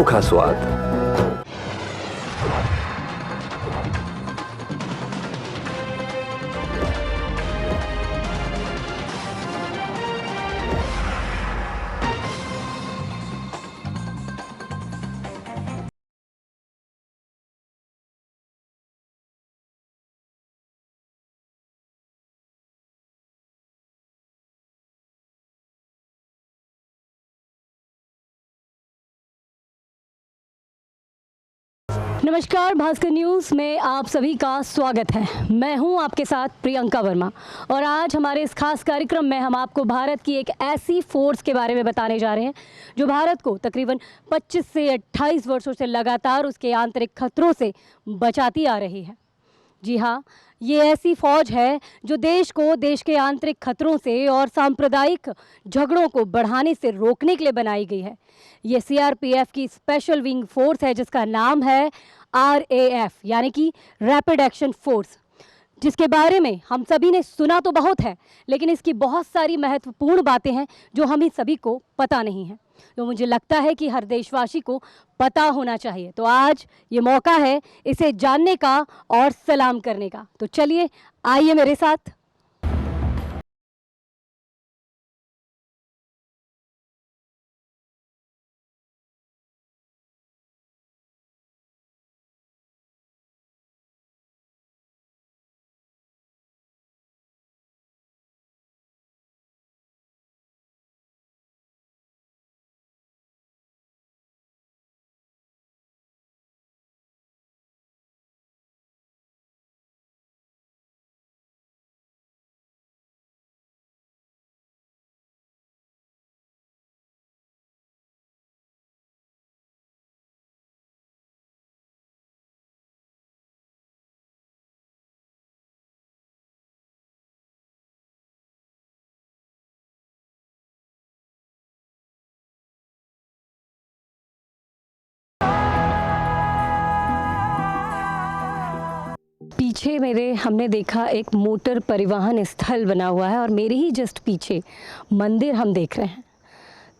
अनोखा स्वाद। नमस्कार, भास्कर न्यूज़ में आप सभी का स्वागत है। मैं हूं आपके साथ प्रियंका वर्मा और आज हमारे इस खास कार्यक्रम में हम आपको भारत की एक ऐसी फोर्स के बारे में बताने जा रहे हैं जो भारत को तकरीबन 25 से 28 वर्षों से लगातार उसके आंतरिक खतरों से बचाती आ रही है। जी हाँ, ये ऐसी फौज है जो देश को देश के आंतरिक खतरों से और सांप्रदायिक झगड़ों को बढ़ाने से रोकने के लिए बनाई गई है। ये सीआरपीएफ की स्पेशल विंग फोर्स है जिसका नाम है आरएएफ यानी कि रैपिड एक्शन फोर्स, जिसके बारे में हम सभी ने सुना तो बहुत है, लेकिन इसकी बहुत सारी महत्वपूर्ण बातें हैं जो हम ही सभी को पता नहीं है। तो मुझे लगता है कि हर देशवासी को पता होना चाहिए। तो आज ये मौका है इसे जानने का और सलाम करने का। तो चलिए आइए मेरे साथ। पीछे मेरे हमने देखा एक मोटर परिवहन स्थल बना हुआ है और मेरे ही जस्ट पीछे मंदिर हम देख रहे हैं।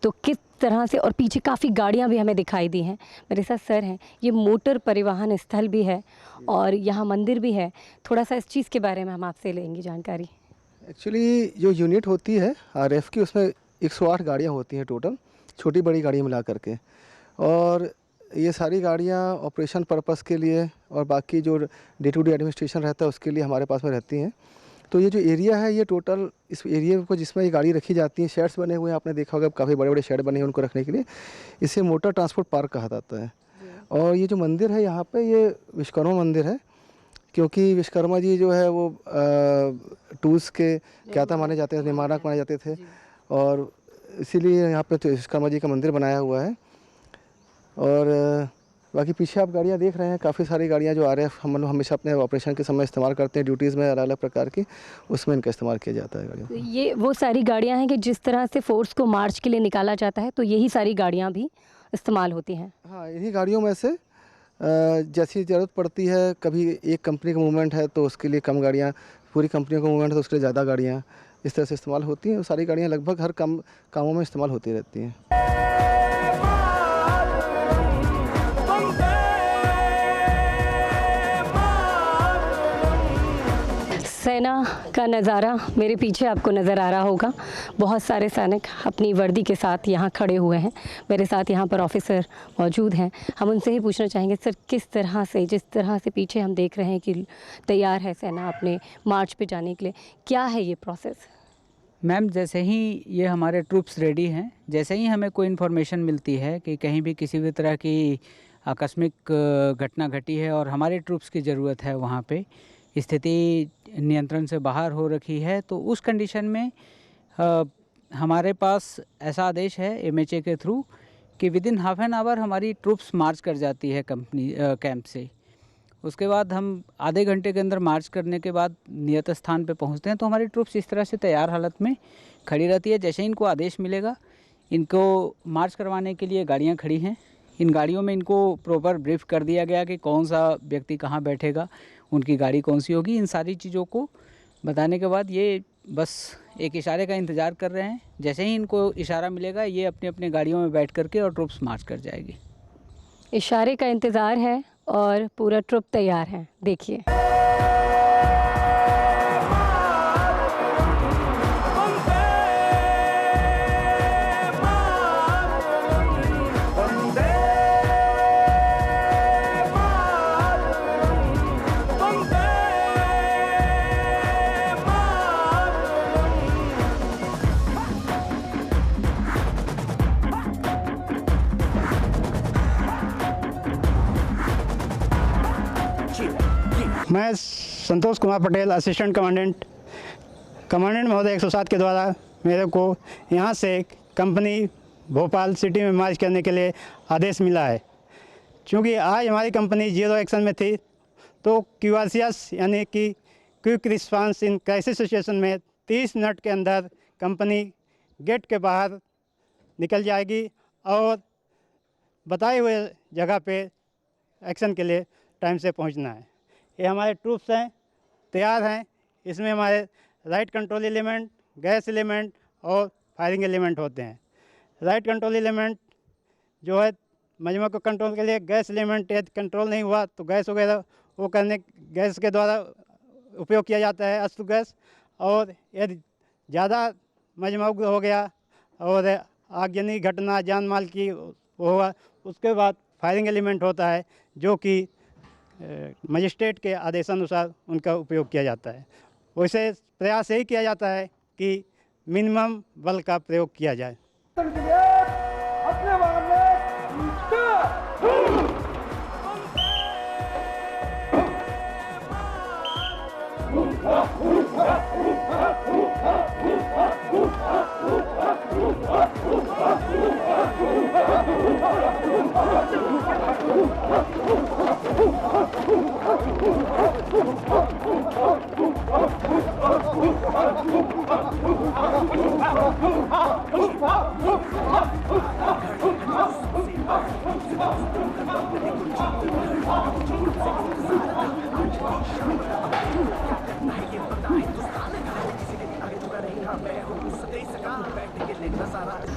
तो किस तरह से, और पीछे काफ़ी गाड़ियां भी हमें दिखाई दी हैं। मेरे साथ सर हैं। ये मोटर परिवहन स्थल भी है और यहाँ मंदिर भी है। थोड़ा सा इस चीज़ के बारे में हम आपसे लेंगे जानकारी। एक्चुअली जो यूनिट होती है आरएफ की, उसमें 108 गाड़ियाँ होती हैं टोटल, छोटी बड़ी गाड़ियाँ मिला करके। और ये सारी गाड़ियाँ ऑपरेशन पर्पस के लिए और बाकी जो डे टू डे एडमिनिस्ट्रेशन रहता है उसके लिए हमारे पास में रहती हैं। तो ये जो एरिया है, ये टोटल इस एरिया को जिसमें ये गाड़ी रखी जाती है, शेड्स बने हुए हैं, आपने देखा होगा काफ़ी बड़े बड़े शेड बने हैं उनको रखने के लिए। इसे मोटर ट्रांसपोर्ट पार्क कहा जाता है। और ये जो मंदिर है यहाँ पे, ये विश्वकर्मा मंदिर है, क्योंकि विश्वकर्मा जी जो है वो टूल्स के ज्ञाता माने जाते हैं, निर्माणक माने जाते थे, और इसीलिए यहाँ पे तो विश्वकर्मा जी का मंदिर बनाया हुआ है। और बाकी पीछे आप गाड़ियाँ देख रहे हैं, काफ़ी सारी गाड़ियाँ जो आरएएफ हम लोग हमेशा अपने ऑपरेशन के समय इस्तेमाल करते हैं, ड्यूटीज़ में अलग अलग प्रकार की, उसमें इनका इस्तेमाल किया जाता है गाड़ियों। तो ये वो सारी गाड़ियां हैं कि जिस तरह से फोर्स को मार्च के लिए निकाला जाता है, तो यही सारी गाड़ियां भी इस्तेमाल होती हैं। हाँ, इन्हीं गाड़ियों में से जैसी ज़रूरत पड़ती है, कभी एक कंपनी का मूवमेंट है तो उसके लिए कम गाड़ियाँ, पूरी कंपनियों का मूवमेंट है तो उसके लिए ज़्यादा गाड़ियाँ, इस तरह से इस्तेमाल होती हैं। सारी गाड़ियाँ लगभग हर कामों में इस्तेमाल होती रहती हैं। सेना का नज़ारा मेरे पीछे आपको नज़र आ रहा होगा। बहुत सारे सैनिक अपनी वर्दी के साथ यहाँ खड़े हुए हैं। मेरे साथ यहाँ पर ऑफिसर मौजूद हैं। हम उनसे ही पूछना चाहेंगे, सर किस तरह से, जिस तरह से पीछे हम देख रहे हैं कि तैयार है सेना अपने मार्च पे जाने के लिए, क्या है ये प्रोसेस? मैम, जैसे ही ये हमारे ट्रूप्स रेडी हैं, जैसे ही हमें कोई इन्फॉर्मेशन मिलती है कि कहीं भी किसी भी तरह की आकस्मिक घटना घटी है और हमारे ट्रूप्स की ज़रूरत है, वहाँ पे स्थिति नियंत्रण से बाहर हो रखी है, तो उस कंडीशन में हमारे पास ऐसा आदेश है एमएचए के थ्रू कि विदिन हाफ एन आवर हमारी ट्रूप्स मार्च कर जाती है कंपनी कैंप से। उसके बाद हम आधे घंटे के अंदर मार्च करने के बाद नियत स्थान पे पहुंचते हैं, तो हमारी ट्रूप्स इस तरह से तैयार हालत में खड़ी रहती है। जैसे ही इनको आदेश मिलेगा, इनको मार्च करवाने के लिए गाड़ियां खड़ी हैं। इन गाड़ियों में इनको प्रॉपर ब्रीफ कर दिया गया कि कौन सा व्यक्ति कहाँ बैठेगा, उनकी गाड़ी कौन सी होगी। इन सारी चीज़ों को बताने के बाद ये बस एक इशारे का इंतज़ार कर रहे हैं। जैसे ही इनको इशारा मिलेगा, ये अपनी अपनी गाड़ियों में बैठ करके और ट्रूप्स मार्च कर जाएगी। इशारे का इंतज़ार है और पूरा ट्रुप तैयार है। देखिए। मैं संतोष कुमार पटेल, असिस्टेंट कमांडेंट महोदय 107 के द्वारा मेरे को यहाँ से कंपनी भोपाल सिटी में मार्च करने के लिए आदेश मिला है। क्योंकि आज हमारी कंपनी जीरो एक्शन में थी, तो QRCS यानी कि quick response in crisis situation में 30 मिनट के अंदर कंपनी गेट के बाहर निकल जाएगी और बताए हुए जगह पे एक्शन के लिए टाइम से पहुंचना है। ये हमारे ट्रूप्स हैं, तैयार हैं। इसमें हमारे right control element, gas element और फायरिंग एलिमेंट होते हैं। राइट कंट्रोल एलिमेंट जो है मजमा को कंट्रोल के लिए, गैस एलिमेंट यदि कंट्रोल नहीं हुआ तो गैस वगैरह वो गैस के द्वारा उपयोग किया जाता है, अश्रु गैस। और यदि ज़्यादा मजमा उग्र हो गया और आगजनी घटना जान माल की हुआ, उसके बाद फायरिंग एलिमेंट होता है जो कि मजिस्ट्रेट के आदेशानुसार उनका उपयोग किया जाता है। वैसे प्रयास यही किया जाता है कि मिनिमम बल का प्रयोग किया जाए।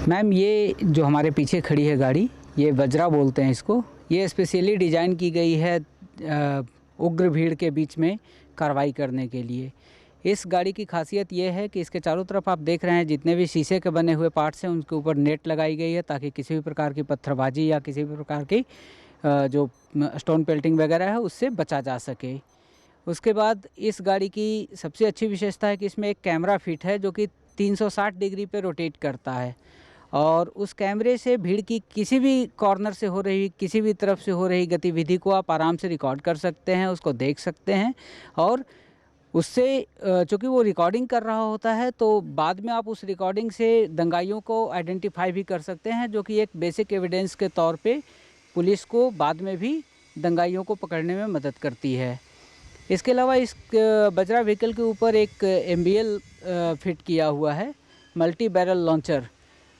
मैम, ये जो हमारे पीछे खड़ी है गाड़ी, ये वज्रा बोलते हैं इसको। ये स्पेशली डिज़ाइन की गई है उग्र भीड़ के बीच में कार्रवाई करने के लिए। इस गाड़ी की खासियत ये है कि इसके चारों तरफ आप देख रहे हैं जितने भी शीशे के बने हुए पार्ट्स हैं उनके ऊपर नेट लगाई गई है, ताकि किसी भी प्रकार की पत्थरबाजी या किसी भी प्रकार की जो स्टोन पेल्टिंग वगैरह है उससे बचा जा सके। उसके बाद इस गाड़ी की सबसे अच्छी विशेषता है कि इसमें एक कैमरा फिट है जो कि 360 डिग्री पे रोटेट करता है, और उस कैमरे से भीड़ की किसी भी कॉर्नर से हो रही, किसी भी तरफ से हो रही गतिविधि को आप आराम से रिकॉर्ड कर सकते हैं, उसको देख सकते हैं। और उससे चूँकि वो रिकॉर्डिंग कर रहा होता है तो बाद में आप उस रिकॉर्डिंग से दंगाइयों को आइडेंटिफाई भी कर सकते हैं, जो कि एक बेसिक एविडेंस के तौर पे पुलिस को बाद में भी दंगाइयों को पकड़ने में मदद करती है। इसके अलावा इस वज्रा व्हीकल के ऊपर एक MBL फिट किया हुआ है, मल्टी बैरल लॉन्चर।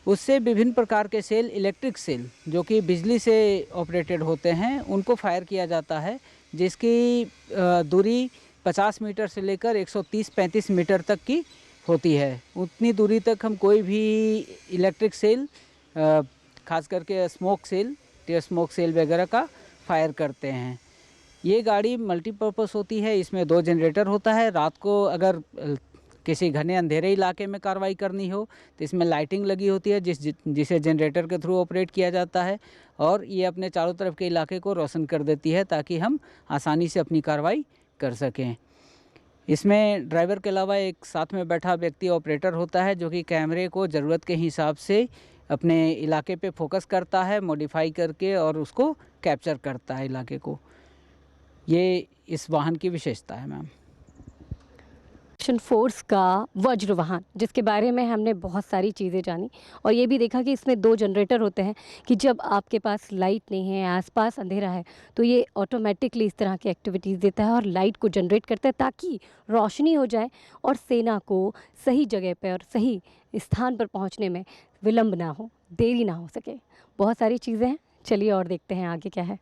उससे विभिन्न प्रकार के सेल, इलेक्ट्रिक सेल जो कि बिजली से ऑपरेटेड होते हैं, उनको फायर किया जाता है, जिसकी दूरी 50 मीटर से लेकर 130-35 मीटर तक की होती है। उतनी दूरी तक हम कोई भी इलेक्ट्रिक सेल, खास करके smoke shell, tear smoke shell वगैरह का फायर करते हैं। ये गाड़ी मल्टीपर्पज़ होती है। इसमें 2 जनरेटर होता है। रात को अगर किसी घने अंधेरे इलाके में कार्रवाई करनी हो तो इसमें लाइटिंग लगी होती है जिसे जनरेटर के थ्रू ऑपरेट किया जाता है, और ये अपने चारों तरफ के इलाके को रोशन कर देती है ताकि हम आसानी से अपनी कार्रवाई कर सकें। इसमें ड्राइवर के अलावा एक साथ में बैठा व्यक्ति ऑपरेटर होता है जो कि कैमरे को ज़रूरत के हिसाब से अपने इलाके पे फोकस करता है, मॉडिफाई करके, और उसको कैप्चर करता है इलाके को। ये इस वाहन की विशेषता है मैम। एक्शन फोर्स का वज्र वाहन, जिसके बारे में हमने बहुत सारी चीज़ें जानी और ये भी देखा कि इसमें 2 जनरेटर होते हैं कि जब आपके पास लाइट नहीं है, आसपास अंधेरा है, तो ये ऑटोमेटिकली इस तरह की एक्टिविटीज़ देता है और लाइट को जनरेट करता है ताकि रोशनी हो जाए और सेना को सही जगह पर और सही स्थान पर पहुंचने में विलंब ना हो, देरी ना हो सके। बहुत सारी चीज़ें हैं, चलिए और देखते हैं आगे क्या है।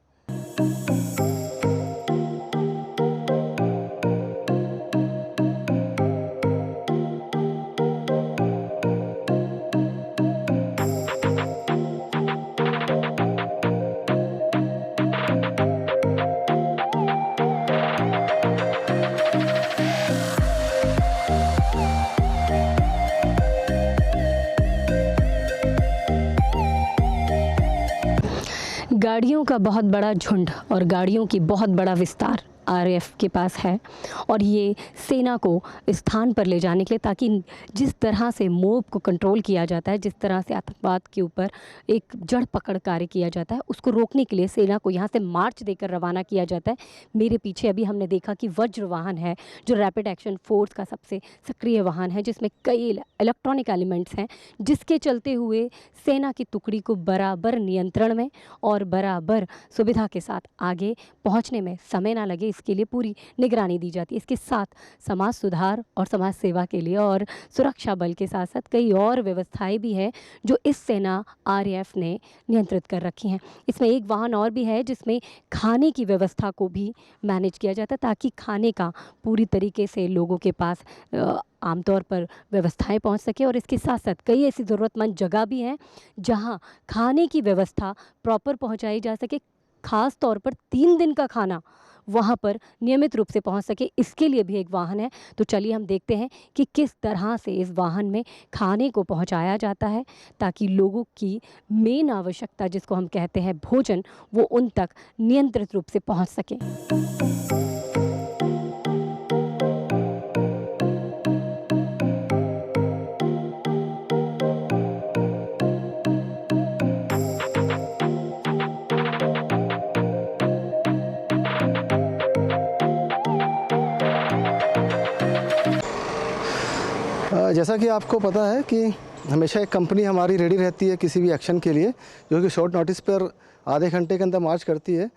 गाड़ियों का बहुत बड़ा झुंड और गाड़ियों की बहुत बड़ा विस्तार आरएएफ के पास है और ये सेना को स्थान पर ले जाने के लिए, ताकि जिस तरह से मोब को कंट्रोल किया जाता है, जिस तरह से आतंकवाद के ऊपर एक जड़ पकड़ कार्य किया जाता है, उसको रोकने के लिए सेना को यहाँ से मार्च देकर रवाना किया जाता है। मेरे पीछे अभी हमने देखा कि वज्र वाहन है जो रैपिड एक्शन फोर्स का सबसे सक्रिय वाहन है, जिसमें कई इलेक्ट्रॉनिक एलिमेंट्स हैं, जिसके चलते हुए सेना की टुकड़ी को बराबर नियंत्रण में और बराबर सुविधा के साथ आगे पहुँचने में समय ना लगे, इसके लिए पूरी निगरानी दी जाती है। इसके साथ समाज सुधार और समाज सेवा के लिए और सुरक्षा बल के साथ साथ कई और व्यवस्थाएं भी हैं जो इस सेना आरएएफ ने नियंत्रित कर रखी हैं। इसमें एक वाहन और भी है जिसमें खाने की व्यवस्था को भी मैनेज किया जाता है, ताकि खाने का पूरी तरीके से लोगों के पास आमतौर पर व्यवस्थाएं पहुंच सके। और इसके साथ साथ कई ऐसी ज़रूरतमंद जगह भी हैं जहां खाने की व्यवस्था प्रॉपर पहुंचाई जा सके, ख़ास तौर पर 3 दिन का खाना वहाँ पर नियमित रूप से पहुँच सके, इसके लिए भी एक वाहन है। तो चलिए हम देखते हैं कि किस तरह से इस वाहन में खाने को पहुँचाया जाता है, ताकि लोगों की मेन आवश्यकता जिसको हम कहते हैं भोजन, वो उन तक नियंत्रित रूप से पहुँच सके। जैसा कि आपको पता है कि हमेशा एक कंपनी हमारी रेडी रहती है किसी भी एक्शन के लिए, जो कि शॉर्ट नोटिस पर आधे घंटे के अंदर मार्च करती है।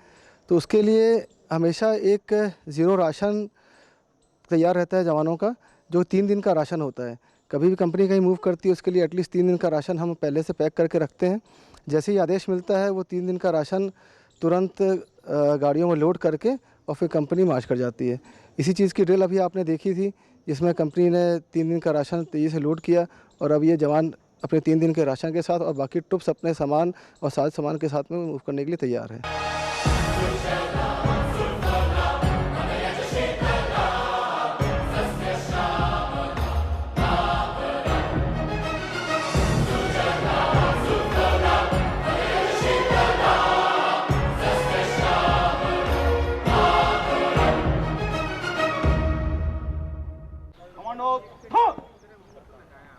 तो उसके लिए हमेशा एक ज़ीरो राशन तैयार रहता है जवानों का, जो 3 दिन का राशन होता है। कभी भी कंपनी कहीं मूव करती है उसके लिए एटलीस्ट 3 दिन का राशन हम पहले से पैक करके रखते हैं। जैसे ही आदेश मिलता है वो 3 दिन का राशन तुरंत गाड़ियों में लोड करके और फिर कंपनी मार्च कर जाती है। इसी चीज़ की ड्रिल अभी आपने देखी थी, जिसमें कंपनी ने 3 दिन का राशन तेज़ी से लोड किया और अब ये जवान अपने 3 दिन के राशन के साथ और बाकी ट्रुप्स अपने सामान और साज सामान के साथ में मूव करने के लिए तैयार है।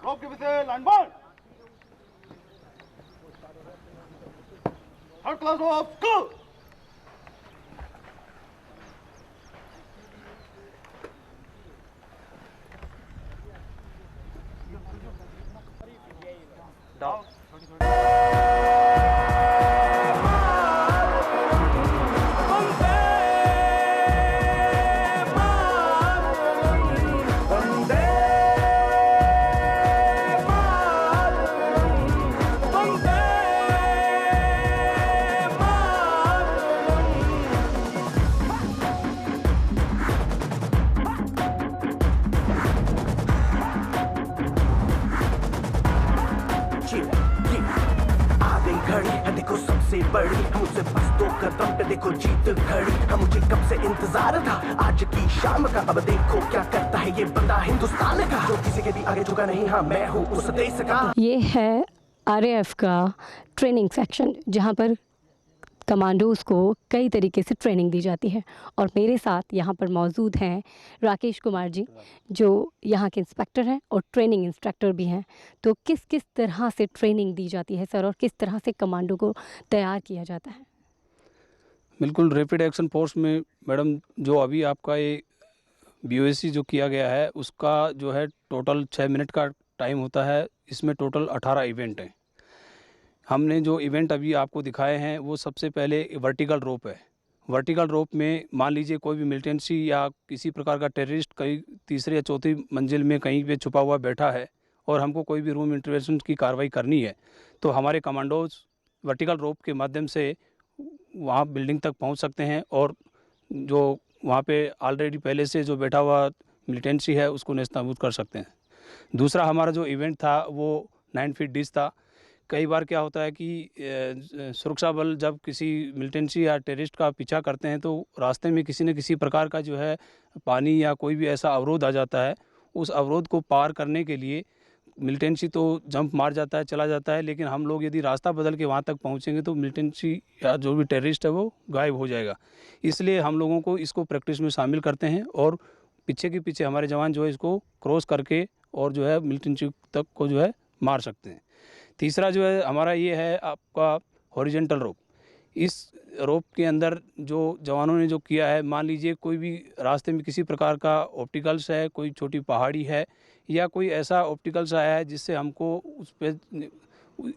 Rope के पीछे line bar. Third class of school. देखो सबसे बड़ी मुझसे बस 2 कदम पे देखो जीत खड़ी। हम मुझे कब से इंतजार था आज की शाम का, अब देखो क्या करता है ये बंदा हिंदुस्तान का, जो किसी के भी आगे झुका नहीं। हाँ मैं हूँ उस देश का। ये है आरएएफ का ट्रेनिंग सेक्शन, जहाँ पर कमांडोज़ को कई तरीके से ट्रेनिंग दी जाती है। और मेरे साथ यहाँ पर मौजूद हैं राकेश कुमार जी, जो यहाँ के इंस्पेक्टर हैं और ट्रेनिंग इंस्ट्रक्टर भी हैं। तो किस किस तरह से ट्रेनिंग दी जाती है सर, और किस तरह से कमांडो को तैयार किया जाता है? बिल्कुल, रैपिड एक्शन फोर्स में मैडम जो अभी आपका ये BOSC जो किया गया है उसका जो है टोटल 6 मिनट का टाइम होता है। इसमें टोटल 18 इवेंट हैं। हमने जो इवेंट अभी आपको दिखाए हैं वो सबसे पहले वर्टिकल रोप है। वर्टिकल रोप में मान लीजिए कोई भी मिलिटेंसी या किसी प्रकार का टेररिस्ट कहीं तीसरी या चौथी मंजिल में कहीं पे छुपा हुआ बैठा है और हमको कोई भी रूम इंटरवेंशन की कार्रवाई करनी है, तो हमारे कमांडोज वर्टिकल रोप के माध्यम से वहाँ बिल्डिंग तक पहुँच सकते हैं और जो वहाँ पे ऑलरेडी पहले से जो बैठा हुआ मिलिटेंसी है उसको नेस्तनाबूद कर सकते हैं। दूसरा हमारा जो इवेंट था वो 9 फीट डिश था। कई बार क्या होता है कि सुरक्षा बल जब किसी मिलिटेंसी या टेररिस्ट का पीछा करते हैं तो रास्ते में किसी न किसी प्रकार का जो है पानी या कोई भी ऐसा अवरोध आ जाता है। उस अवरोध को पार करने के लिए मिलिटेंसी तो जंप मार जाता है, चला जाता है, लेकिन हम लोग यदि रास्ता बदल के वहाँ तक पहुँचेंगे तो मिलिटेंसी या जो भी टेररिस्ट है वो गायब हो जाएगा। इसलिए हम लोगों को इसको प्रैक्टिस में शामिल करते हैं और पीछे के पीछे हमारे जवान जो है इसको क्रॉस करके और जो है मिलिटेंसी तक को जो है मार सकते हैं। तीसरा जो है हमारा ये है आपका हॉरिजेंटल रोप। इस रोप के अंदर जो जवानों ने जो किया है, मान लीजिए कोई भी रास्ते में किसी प्रकार का ऑप्टिकल्स है, कोई छोटी पहाड़ी है या कोई ऐसा ऑप्टिकल्स आया है जिससे हमको उस पे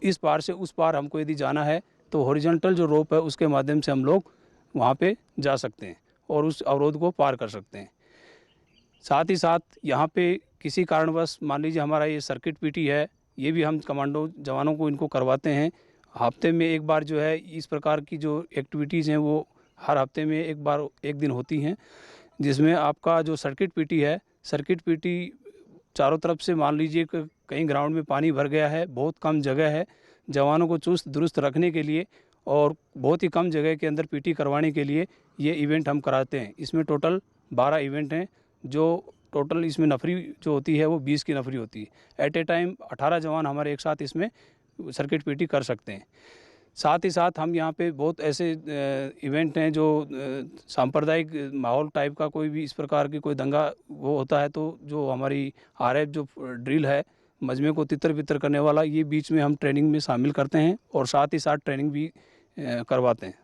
इस पार से उस पार हमको यदि जाना है तो हॉरिजॉन्टल जो रोप है उसके माध्यम से हम लोग वहाँ पे जा सकते हैं और उस अवरोध को पार कर सकते हैं। साथ ही साथ यहाँ पे किसी कारणवश मान लीजिए हमारा ये सर्किट पीटी है, ये भी हम कमांडो जवानों को इनको करवाते हैं। हफ्ते में एक बार जो है इस प्रकार की जो एक्टिविटीज़ हैं वो हर हफ्ते में एक बार एक दिन होती हैं, जिसमें आपका जो सर्किट पीटी है, सर्किट पीटी चारों तरफ से मान लीजिए कि कहीं ग्राउंड में पानी भर गया है, बहुत कम जगह है, जवानों को चुस्त दुरुस्त रखने के लिए और बहुत ही कम जगह के अंदर पीटी करवाने के लिए ये इवेंट हम कराते हैं। इसमें टोटल 12 इवेंट हैं, जो टोटल इसमें नफरी जो होती है वो 20 की नफरी होती है। एट ए टाइम 18 जवान हमारे एक साथ इसमें सर्किट पीटी कर सकते हैं। साथ ही साथ हम यहाँ पे बहुत ऐसे इवेंट हैं जो सांप्रदायिक माहौल टाइप का कोई भी इस प्रकार की कोई दंगा वो होता है तो जो हमारी आरएफ जो ड्रिल है मजमे को तितर बितर करने वाला, ये बीच में हम ट्रेनिंग में शामिल करते हैं और साथ ही साथ ट्रेनिंग भी करवाते हैं।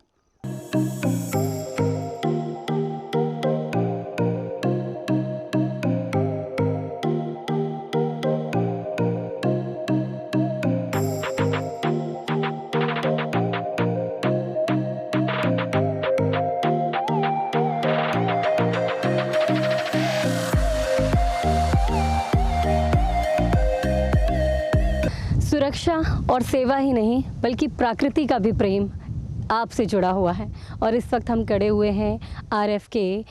सुरक्षा और सेवा ही नहीं बल्कि प्रकृति का भी प्रेम आपसे जुड़ा हुआ है और इस वक्त हम खड़े हुए हैं आरएफ के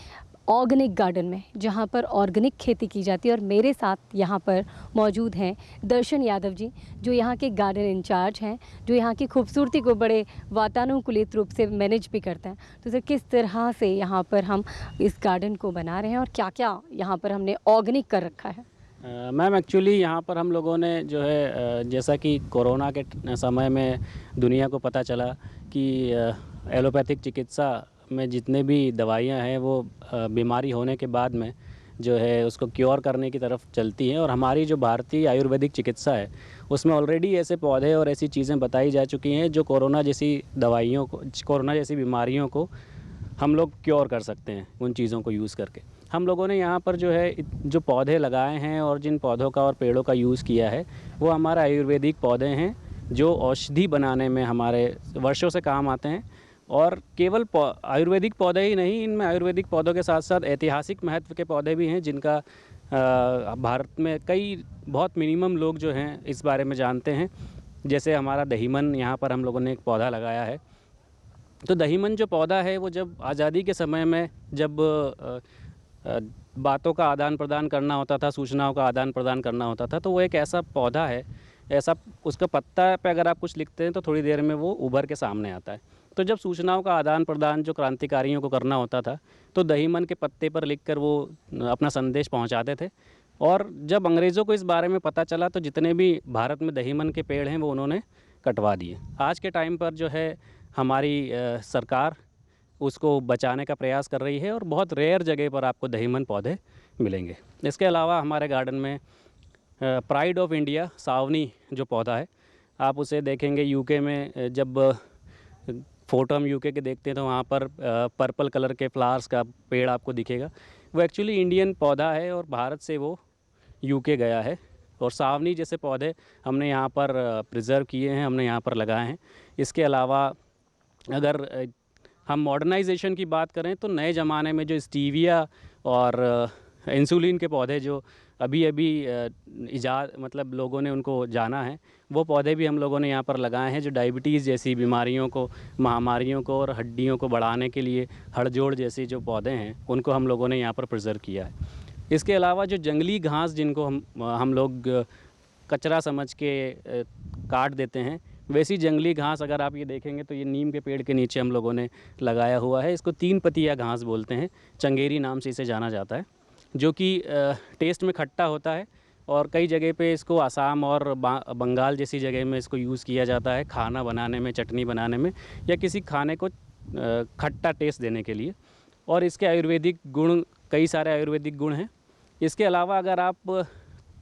ऑर्गेनिक गार्डन में, जहां पर ऑर्गेनिक खेती की जाती है और मेरे साथ यहां पर मौजूद हैं दर्शन यादव जी, जो यहां के गार्डन इंचार्ज हैं, जो यहां की खूबसूरती को बड़े वातानुकूलित रूप से मैनेज भी करते हैं। तो सर, किस तरह से यहां पर हम इस गार्डन को बना रहे हैं और क्या क्या यहां पर हमने ऑर्गेनिक कर रखा है? मैम एक्चुअली यहाँ पर हम लोगों ने जो है जैसा कि कोरोना के समय में दुनिया को पता चला कि एलोपैथिक चिकित्सा में जितने भी दवाइयाँ हैं वो बीमारी होने के बाद में जो है उसको क्योर करने की तरफ चलती हैं, और हमारी जो भारतीय आयुर्वेदिक चिकित्सा है उसमें ऑलरेडी ऐसे पौधे और ऐसी चीज़ें बताई जा चुकी हैं जो कोरोना जैसी दवाइयों को, कोरोना जैसी बीमारियों को हम लोग क्योर कर सकते हैं उन चीज़ों को यूज़ करके। हम लोगों ने यहाँ पर जो है जो पौधे लगाए हैं और जिन पौधों का और पेड़ों का यूज़ किया है वो हमारे आयुर्वेदिक पौधे हैं जो औषधि बनाने में हमारे वर्षों से काम आते हैं। और केवल आयुर्वेदिक पौधे ही नहीं, इनमें आयुर्वेदिक पौधों के साथ साथ ऐतिहासिक महत्व के पौधे भी हैं जिनका भारत में कई बहुत मिनिमम लोग जो हैं इस बारे में जानते हैं। जैसे हमारा दहीमन, यहाँ पर हम लोगों ने एक पौधा लगाया है। तो दहीमन जो पौधा है वो जब आज़ादी के समय में जब बातों का आदान प्रदान करना होता था, सूचनाओं का आदान प्रदान करना होता था, तो वो एक ऐसा पौधा है, ऐसा उसका पत्ता पे अगर आप कुछ लिखते हैं तो थोड़ी देर में वो उभर के सामने आता है। तो जब सूचनाओं का आदान प्रदान जो क्रांतिकारियों को करना होता था तो दहीमन के पत्ते पर लिखकर वो अपना संदेश पहुंचाते थे। और जब अंग्रेज़ों को इस बारे में पता चला तो जितने भी भारत में दहीमन के पेड़ हैं वो उन्होंने कटवा दिए। आज के टाइम पर जो है हमारी सरकार उसको बचाने का प्रयास कर रही है और बहुत रेयर जगह पर आपको दहीमन पौधे मिलेंगे। इसके अलावा हमारे गार्डन में प्राइड ऑफ इंडिया सावनी जो पौधा है, आप उसे देखेंगे यूके में, जब फ़ोटो हम यूके के देखते हैं तो वहाँ पर पर्पल कलर के फ्लावर्स का पेड़ आपको दिखेगा। वो एक्चुअली इंडियन पौधा है और भारत से वो यूके गया है। और सावनी जैसे पौधे हमने यहाँ पर प्रिजर्व किए हैं, हमने यहाँ पर लगाए हैं। इसके अलावा अगर हम मॉडर्नाइजेशन की बात करें तो नए ज़माने में जो स्टीविया और इंसुलिन के पौधे जो अभी अभी मतलब लोगों ने उनको जाना है, वो पौधे भी हम लोगों ने यहाँ पर लगाए हैं जो डायबिटीज़ जैसी बीमारियों को, महामारियों को और हड्डियों को बढ़ाने के लिए हड़जोड़ जैसी जो पौधे हैं उनको हम लोगों ने यहाँ पर प्रिजर्व किया है। इसके अलावा जो जंगली घास जिनको हम लोग कचरा समझ के काट देते हैं, वैसी जंगली घास अगर आप ये देखेंगे तो ये नीम के पेड़ के नीचे हम लोगों ने लगाया हुआ है। इसको 3 पतिया घास बोलते हैं, चंगेरी नाम से इसे जाना जाता है, जो कि टेस्ट में खट्टा होता है और कई जगह पे इसको असम और बंगाल जैसी जगह में इसको यूज़ किया जाता है खाना बनाने में, चटनी बनाने में, या किसी खाने को खट्टा टेस्ट देने के लिए। और इसके आयुर्वेदिक गुण, कई सारे आयुर्वेदिक गुण हैं। इसके अलावा अगर आप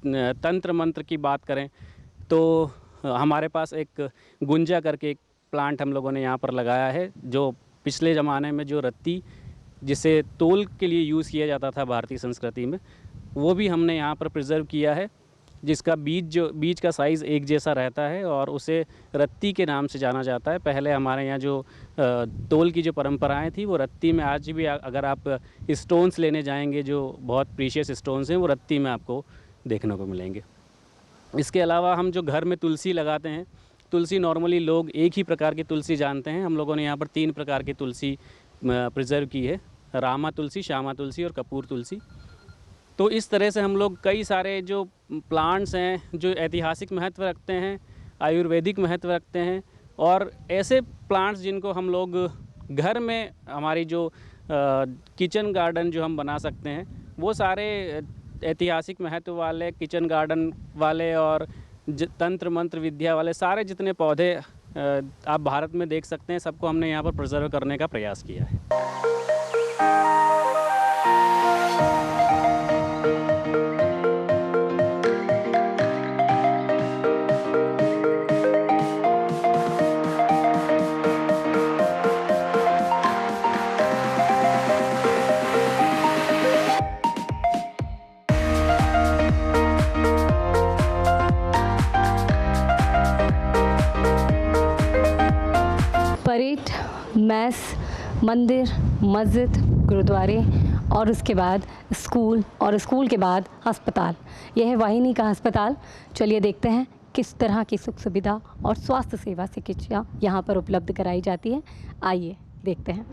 तंत्र मंत्र की बात करें तो हमारे पास एक गुंजा करके एक प्लांट हम लोगों ने यहाँ पर लगाया है, जो पिछले ज़माने में जो रत्ती जिसे तोल के लिए यूज़ किया जाता था भारतीय संस्कृति में, वो भी हमने यहाँ पर प्रिजर्व किया है, जिसका बीज का साइज़ एक जैसा रहता है और उसे रत्ती के नाम से जाना जाता है। पहले हमारे यहाँ जो तोल की जो परंपराएं थी वो रत्ती में, आज भी अगर आप स्टोन्स लेने जाएंगे जो बहुत प्रीशियस स्टोन्स हैं वो रत्ती में आपको देखने को मिलेंगे। इसके अलावा हम जो घर में तुलसी लगाते हैं, तुलसी नॉर्मली लोग एक ही प्रकार की तुलसी जानते हैं, हम लोगों ने यहाँ पर 3 प्रकार की तुलसी प्रिजर्व की है, रामा तुलसी, श्यामा तुलसी और कपूर तुलसी। तो इस तरह से हम लोग कई सारे जो प्लांट्स हैं जो ऐतिहासिक महत्व रखते हैं, आयुर्वेदिक महत्व रखते हैं, और ऐसे प्लांट्स जिनको हम लोग घर में हमारी जो किचन गार्डन जो हम बना सकते हैं, वो सारे ऐतिहासिक महत्व वाले किचन गार्डन वाले और तंत्र मंत्र विद्या वाले सारे जितने पौधे आप भारत में देख सकते हैं, सबको हमने यहाँ पर प्रिजर्व करने का प्रयास किया है। परेड, मैस, मंदिर, मस्जिद, गुरुद्वारे और उसके बाद स्कूल और स्कूल के बाद अस्पताल। यह है वाहिनी का अस्पताल। चलिए देखते हैं किस तरह की सुख सुविधा और स्वास्थ्य सेवा चिकित्सा यहाँ पर उपलब्ध कराई जाती है। आइए देखते हैं।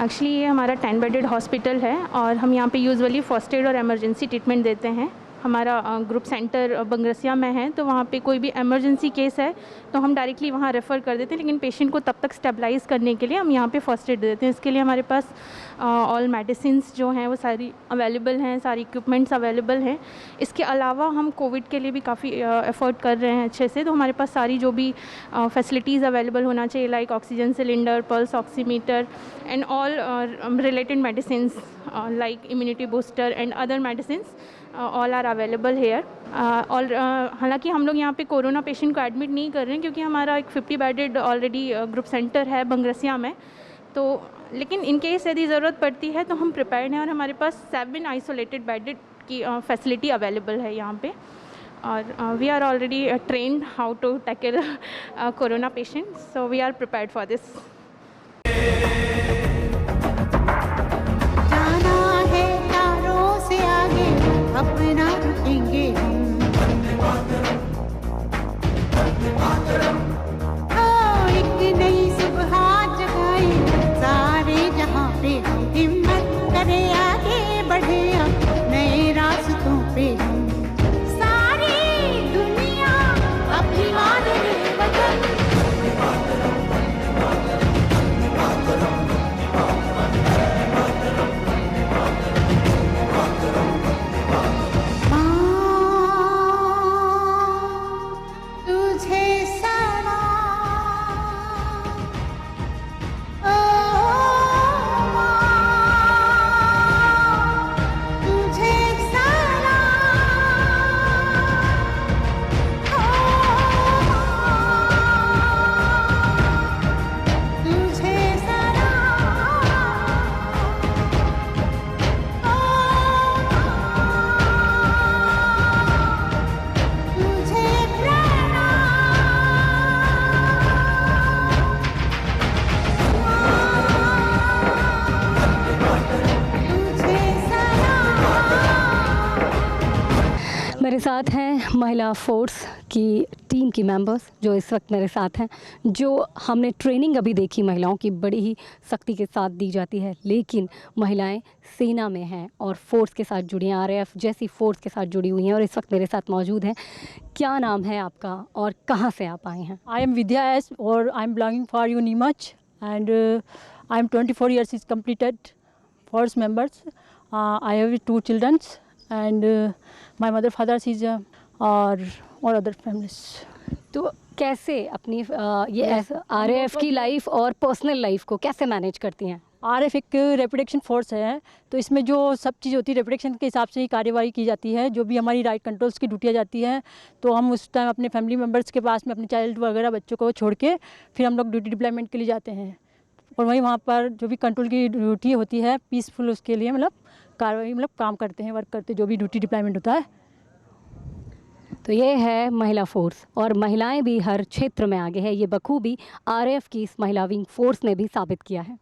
एक्चुअली ये हमारा 10 बेडेड हॉस्पिटल है और हम यहाँ पे यूजुअली फर्स्ट एड और इमरजेंसी ट्रीटमेंट देते हैं। हमारा ग्रुप सेंटर बंगरसिया में है, तो वहाँ पे कोई भी इमरजेंसी केस है तो हम डायरेक्टली वहाँ रेफ़र कर देते हैं, लेकिन पेशेंट को तब तक स्टेबलाइज़ करने के लिए हम यहाँ पे फर्स्ट एड देते हैं। इसके लिए हमारे पास ऑल मेडिसिन्स जो हैं वो सारी अवेलेबल हैं, सारी इक्विपमेंट्स अवेलेबल हैं। इसके अलावा हम कोविड के लिए भी काफ़ी एफर्ट कर रहे हैं अच्छे से, तो हमारे पास सारी जो भी फैसिलिटीज़ अवेलेबल होना चाहिए, like oxygen cylinder, pulse oximeter and all related medicines like immunity booster and other medicines all are available here. और हालांकि हम लोग यहाँ पे कोरोना पेशेंट को एडमिट नहीं कर रहे हैं, क्योंकि हमारा एक 50 बेडेड ऑलरेडी ग्रुप सेंटर है बंगरसिया में। तो लेकिन इन केस यदि ज़रूरत पड़ती है तो हम प्रिपेयर्ड हैं और हमारे पास 7 आइसोलेटेड बेडेड की फैसिलिटी अवेलेबल है यहाँ पे। और we are already trained how to tackle corona patient, so we are prepared for this. अपना रुकेंगे एक नई सुबह जगाए सारे जहां पे, हिम्मत करे आगे बढ़े नए रास्तों पे, सारी दुनिया अभिवादन वतन। मेरे साथ हैं महिला फोर्स की टीम की मेंबर्स जो इस वक्त मेरे साथ हैं, जो हमने ट्रेनिंग अभी देखी महिलाओं की बड़ी ही सख्ती के साथ दी जाती है, लेकिन महिलाएं सेना में हैं और फोर्स के साथ जुड़ी हैं, आरएएफ जैसी फोर्स के साथ जुड़ी हुई हैं और इस वक्त मेरे साथ मौजूद हैं। क्या नाम है आपका और कहाँ से आप आए हैं? I am Vidya S or I am belonging for Unimach and I am 24 years is completed force members. I have 2 children and my mother father is or other families. तो कैसे अपनी ये आरएएफ की लाइफ और personal life को कैसे manage करती हैं? आरएएफ एक रैपिड एक्शन फोर्स है, तो इसमें जो सब चीज़ होती है रैपिड एक्शन के हिसाब से ही कार्यवाही की जाती है। जो भी हमारी राइट कंट्रोल्स की ड्यूटियाँ जाती हैं तो हम उस टाइम अपने फैमिली मेम्बर्स के पास में अपने चाइल्ड वगैरह बच्चों को छोड़ के फिर हम लोग ड्यूटी डिप्लॉयमेंट के लिए जाते हैं और वहीं वहाँ पर जो भी कंट्रोल की ड्यूटी होती है पीसफुल उसके लिए मतलब कार्रवाई मतलब काम करते हैं, वर्क करते हैं जो भी ड्यूटी डिप्लॉयमेंट होता है। तो ये है महिला फोर्स और महिलाएं भी हर क्षेत्र में आगे है, ये बखूबी आरएएफ की इस महिला विंग फोर्स ने भी साबित किया है।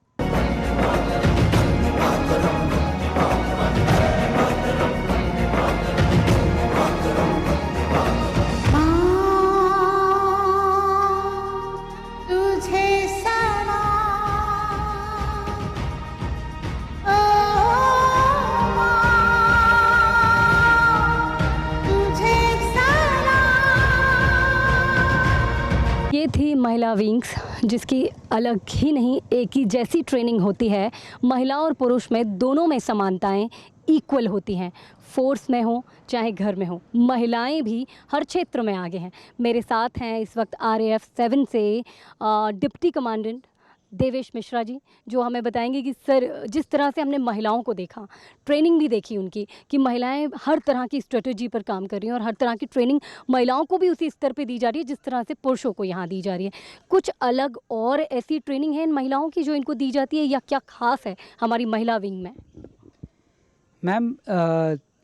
ये थी महिला विंग्स, जिसकी अलग ही नहीं एक ही जैसी ट्रेनिंग होती है। महिला और पुरुष में दोनों में समानताएं इक्वल होती हैं, फोर्स में हो चाहे घर में हो, महिलाएं भी हर क्षेत्र में आगे हैं। मेरे साथ हैं इस वक्त आरएएफ 7 से डिप्टी कमांडेंट देवेश मिश्रा जी, जो हमें बताएंगे कि सर जिस तरह से हमने महिलाओं को देखा, ट्रेनिंग भी देखी उनकी कि महिलाएं हर तरह की स्ट्रेटजी पर काम कर रही हैं और हर तरह की ट्रेनिंग महिलाओं को भी उसी स्तर पे दी जा रही है जिस तरह से पुरुषों को यहाँ दी जा रही है। कुछ अलग और ऐसी ट्रेनिंग है इन महिलाओं की जो इनको दी जाती है या क्या खास है हमारी महिला विंग में? मैम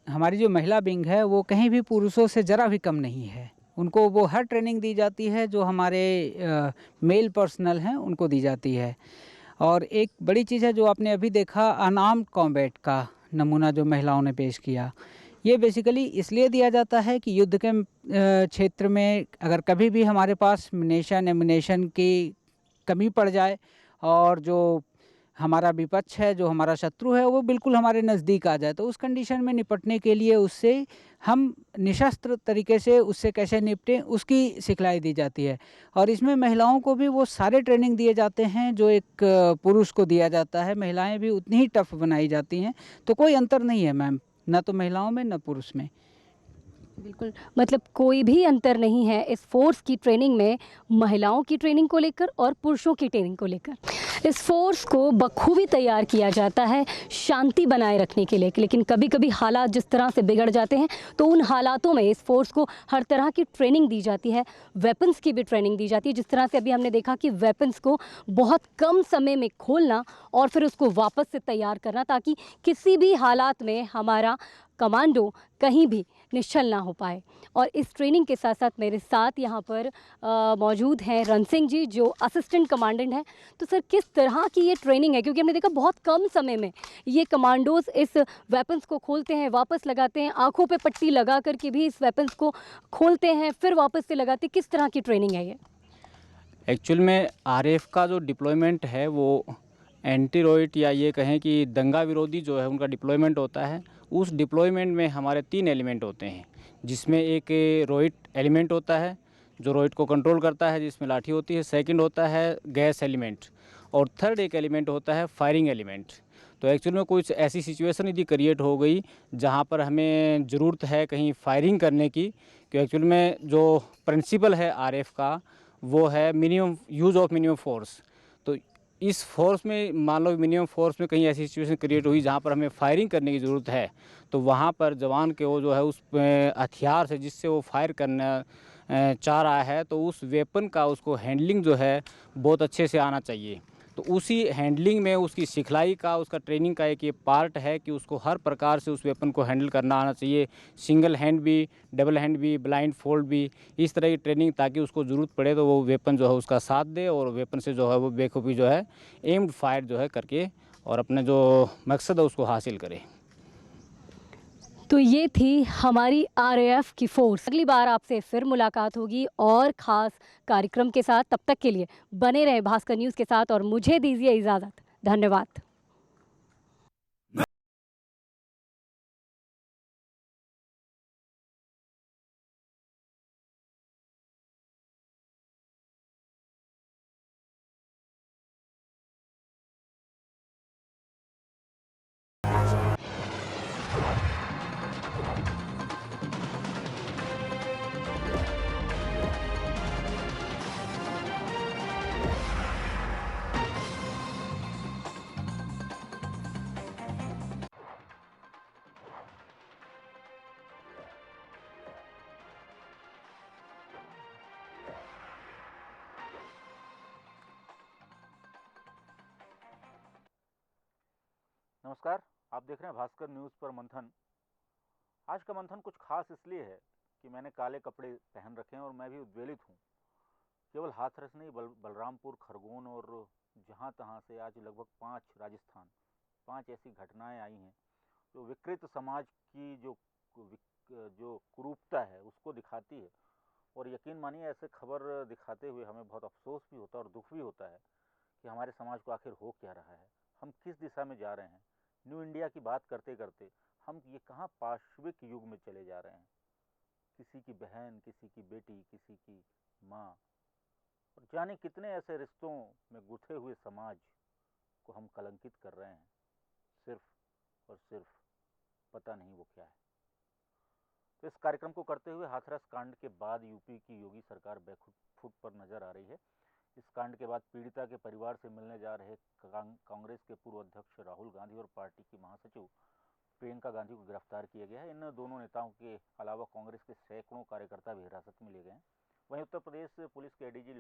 हमारी जो महिला विंग है वो कहीं भी पुरुषों से ज़रा भी कम नहीं है। उनको वो हर ट्रेनिंग दी जाती है जो हमारे मेल पर्सनल हैं उनको दी जाती है। और एक बड़ी चीज़ है जो आपने अभी देखा अनआर्म्ड कॉम्बैट का नमूना जो महिलाओं ने पेश किया, ये बेसिकली इसलिए दिया जाता है कि युद्ध के क्षेत्र में अगर कभी भी हमारे पास एमुनेशन की कमी पड़ जाए और जो हमारा विपक्ष है, जो हमारा शत्रु है, वो बिल्कुल हमारे नज़दीक आ जाए, तो उस कंडीशन में निपटने के लिए उससे हम निशस्त्र तरीके से उससे कैसे निपटें उसकी सिखलाई दी जाती है। और इसमें महिलाओं को भी वो सारे ट्रेनिंग दिए जाते हैं जो एक पुरुष को दिया जाता है। महिलाएं भी उतनी ही टफ बनाई जाती हैं, तो कोई अंतर नहीं है मैम, ना तो महिलाओं में ना पुरुष में। बिल्कुल, मतलब कोई भी अंतर नहीं है इस फोर्स की ट्रेनिंग में महिलाओं की ट्रेनिंग को लेकर और पुरुषों की ट्रेनिंग को लेकर। इस फोर्स को बखूबी तैयार किया जाता है शांति बनाए रखने के लिए, लेकिन कभी कभी हालात जिस तरह से बिगड़ जाते हैं तो उन हालातों में इस फोर्स को हर तरह की ट्रेनिंग दी जाती है, वेपन्स की भी ट्रेनिंग दी जाती है। जिस तरह से अभी हमने देखा कि वेपन्स को बहुत कम समय में खोलना और फिर उसको वापस से तैयार करना ताकि किसी भी हालात में हमारा कमांडो कहीं भी निश्चल ना हो पाए। और इस ट्रेनिंग के साथ साथ मेरे साथ यहाँ पर मौजूद हैं रण सिंह जी जो असिस्टेंट कमांडेंट हैं। तो सर किस तरह की ये ट्रेनिंग है, क्योंकि हमने देखा बहुत कम समय में ये कमांडोज इस वेपन्स को खोलते हैं, वापस लगाते हैं, आँखों पे पट्टी लगा करके भी इस वेपन्स को खोलते हैं, फिर वापस से लगाते हैं। किस तरह की ट्रेनिंग है ये? एक्चुअल में आरएएफ का जो डिप्लॉयमेंट है वो एंटी रोइट या ये कहें कि दंगा विरोधी जो है उनका डिप्लॉयमेंट होता है। उस डिप्लॉयमेंट में हमारे 3 एलिमेंट होते हैं, जिसमें एक रोइट एलिमेंट होता है जो रोइट को कंट्रोल करता है, जिसमें लाठी होती है। सेकंड होता है गैस एलिमेंट और थर्ड एक एलिमेंट होता है फायरिंग एलिमेंट। तो एक्चुअल में कुछ ऐसी सिचुएशन यदि क्रिएट हो गई जहाँ पर हमें ज़रूरत है कहीं फायरिंग करने की, कि एक्चुअल में जो प्रिंसिपल है आरएएफ का वो है minimum use of minimum force. तो इस फोर्स में मान लो मिनिमम फोर्स में कहीं ऐसी सिचुएशन क्रिएट हुई जहाँ पर हमें फायरिंग करने की ज़रूरत है, तो वहाँ पर जवान के वो जो है उस हथियार से जिससे वो फायर करना चाह रहा है तो उस वेपन का उसको हैंडलिंग जो है बहुत अच्छे से आना चाहिए। तो उसी हैंडलिंग में उसकी सिखलाई का, उसका ट्रेनिंग का एक ये पार्ट है कि उसको हर प्रकार से उस वेपन को हैंडल करना आना चाहिए, सिंगल हैंड भी, डबल हैंड भी, ब्लाइंड फोल्ड भी, इस तरह की ट्रेनिंग, ताकि उसको ज़रूरत पड़े तो वो वेपन जो है उसका साथ दे और वेपन से जो है वो बेखूबी जो है एम्ड फायर जो है करके और अपने जो मकसद है उसको हासिल करे। तो ये थी हमारी आरएएफ की फोर्स। अगली बार आपसे फिर मुलाकात होगी और ख़ास कार्यक्रम के साथ। तब तक के लिए बने रहे भास्कर न्यूज़ के साथ और मुझे दीजिए इजाज़त। धन्यवाद। नमस्कार, आप देख रहे हैं भास्कर न्यूज़ पर मंथन। आज का मंथन कुछ खास इसलिए है कि मैंने काले कपड़े पहन रखे हैं और मैं भी उद्वेलित हूँ। केवल हाथरस नहीं, बलरामपुर, खरगोन और जहाँ तहाँ से आज लगभग 5 ऐसी घटनाएं आई हैं जो विकृत समाज की जो कुरूपता है उसको दिखाती है। और यकीन मानिए, ऐसे खबर दिखाते हुए हमें बहुत अफसोस भी होता है और दुख भी होता है कि हमारे समाज को आखिर हो क्या रहा है, हम किस दिशा में जा रहे हैं। न्यू इंडिया की बात करते करते हम ये कहाँ पाश्विक युग में चले जा रहे हैं। किसी की बहन, किसी की बेटी, किसी की माँ और जाने कितने ऐसे रिश्तों में गुथे हुए समाज को हम कलंकित कर रहे हैं, सिर्फ और सिर्फ पता नहीं वो क्या है। तो इस कार्यक्रम को करते हुए हाथरस कांड के बाद यूपी की योगी सरकार बैकफुट पर नजर आ रही है। इस कांड के बाद पीड़िता के परिवार से मिलने जा रहे कांग्रेस के पूर्व अध्यक्ष राहुल गांधी और पार्टी की महासचिव प्रियंका गांधी को गिरफ्तार किया गया है। इन दोनों नेताओं के अलावा कांग्रेस के सैकड़ों कार्यकर्ता भी हिरासत में लिए गए हैं। वहीं उत्तर प्रदेश पुलिस के एडीजी